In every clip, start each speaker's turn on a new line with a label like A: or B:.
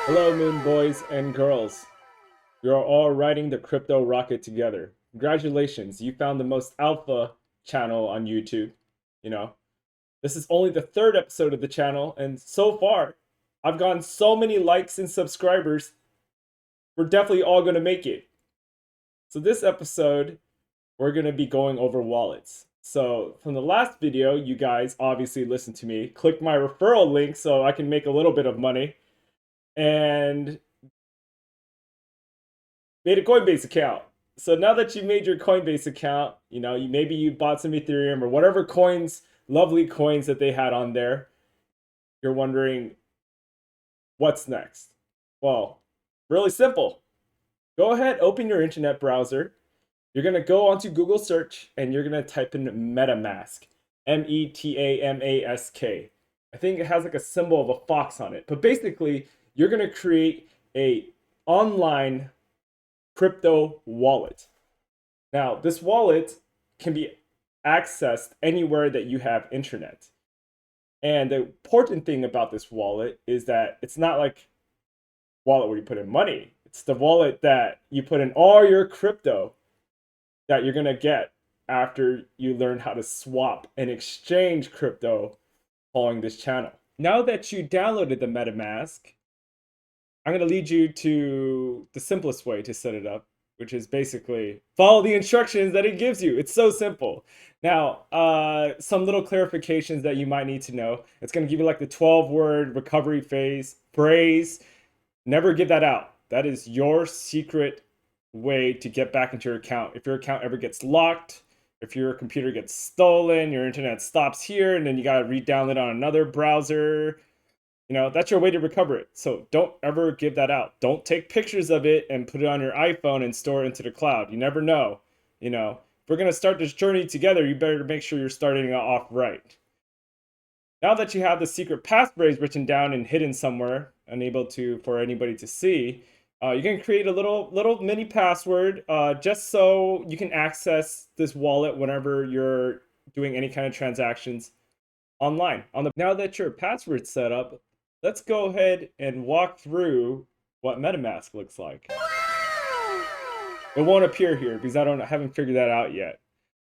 A: Hello, Moon Boys and girls. You're all riding the crypto rocket together. Congratulations, you found the most alpha channel on YouTube. You know, this is only the third episode of the channel, and so far, I've gotten so many likes and subscribers. We're definitely all going to make it. So, this episode, we're going to be going over wallets. So, from the last video, you guys obviously listened to me, click my referral link so I can make a little bit of money, and made a Coinbase account. So now that you made your Coinbase account, maybe you bought some Ethereum or whatever coins, lovely coins that they had on there. You're wondering what's next. Well, really simple. Go ahead, open your internet browser. You're going to go onto Google search and you're going to type in MetaMask. METAMASK. I think it has like a symbol of a fox on it. But basically, you're going to create a online crypto wallet. Now, this wallet can be accessed anywhere that you have internet. And the important thing about this wallet is that it's not like wallet where you put in money. It's the wallet that you put in all your crypto that you're going to get after you learn how to swap and exchange crypto following this channel. Now that you downloaded the MetaMask, I'm going to lead you to the simplest way to set it up, which is basically follow the instructions that it gives you. It's so simple. Now, some little clarifications that you might need to know. It's going to give you like the 12-word recovery phrase. Never give that out. That is your secret way to get back into your account. If your account ever gets locked, if your computer gets stolen, your internet stops here, and then you got to re-download on another browser, that's your way to recover it. So don't ever give that out. Don't take pictures of it and put it on your iPhone and store it into the cloud. You never know. If we're going to start this journey together, you better make sure you're starting it off right. Now that you have the secret passphrase written down and hidden somewhere, unable for anybody to see, you can create a little mini password just so you can access this wallet whenever you're doing any kind of transactions online. Now that your password's set up, let's go ahead and walk through what MetaMask looks like. It won't appear here because I haven't figured that out yet.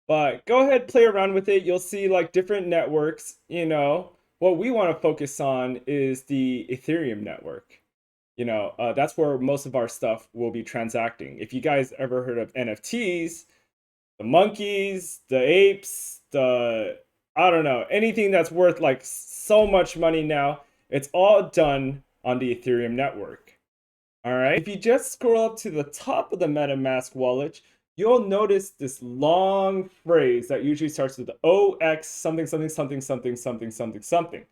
A: But go ahead, play around with it. You'll see like different networks. What we want to focus on is the Ethereum network. That's where most of our stuff will be transacting. If you guys ever heard of NFTs, the monkeys, the apes, I don't know, anything that's worth like so much money now, it's all done on the Ethereum network. All right. If you just scroll up to the top of the MetaMask wallet, you'll notice this long phrase that usually starts with the OX something, something, something, something, something, something, something.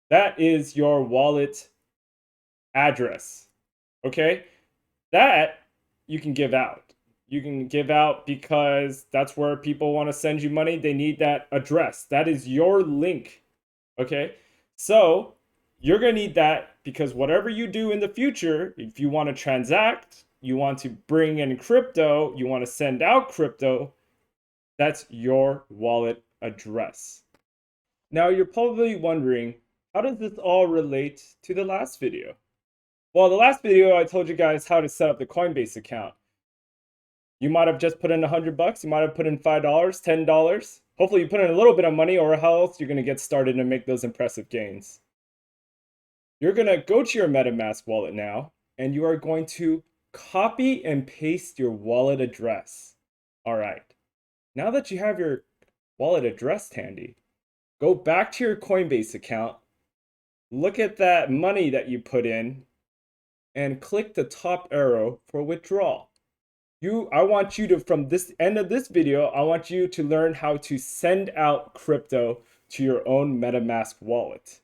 A: That is your wallet address. Okay. That you can give out. You can give out because that's where people want to send you money. They need that address. That is your link. Okay. So you're going to need that because whatever you do in the future, if you want to transact, you want to bring in crypto, you want to send out crypto, that's your wallet address. Now you're probably wondering, how does this all relate to the last video? Well, the last video I told you guys how to set up the Coinbase account. You might have just put in $100, you might have put in $5, $10. Hopefully you put in a little bit of money, or how else you're going to get started and make those impressive gains. You're going to go to your MetaMask wallet now, and you are going to copy and paste your wallet address. All right. Now that you have your wallet address handy, go back to your Coinbase account, look at that money that you put in, and click the top arrow for withdrawal. I want you to, from this end of this video, I want you to learn how to send out crypto to your own MetaMask wallet.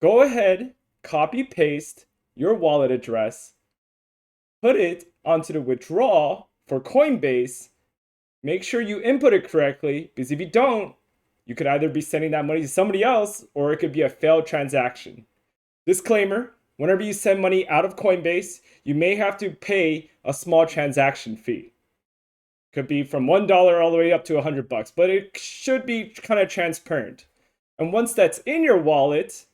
A: Go ahead, copy paste your wallet address, put it onto the withdrawal for Coinbase. Make sure you input it correctly, because if you don't, you could either be sending that money to somebody else or it could be a failed transaction. Disclaimer, whenever you send money out of Coinbase, you may have to pay a small transaction fee. Could be from $1 all the way up to $100, but it should be kind of transparent. And once that's in your wallet,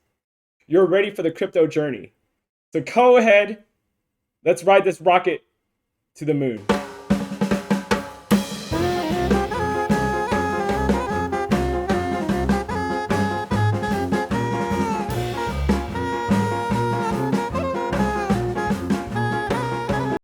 A: you're ready for the crypto journey. So go ahead, let's ride this rocket to the moon.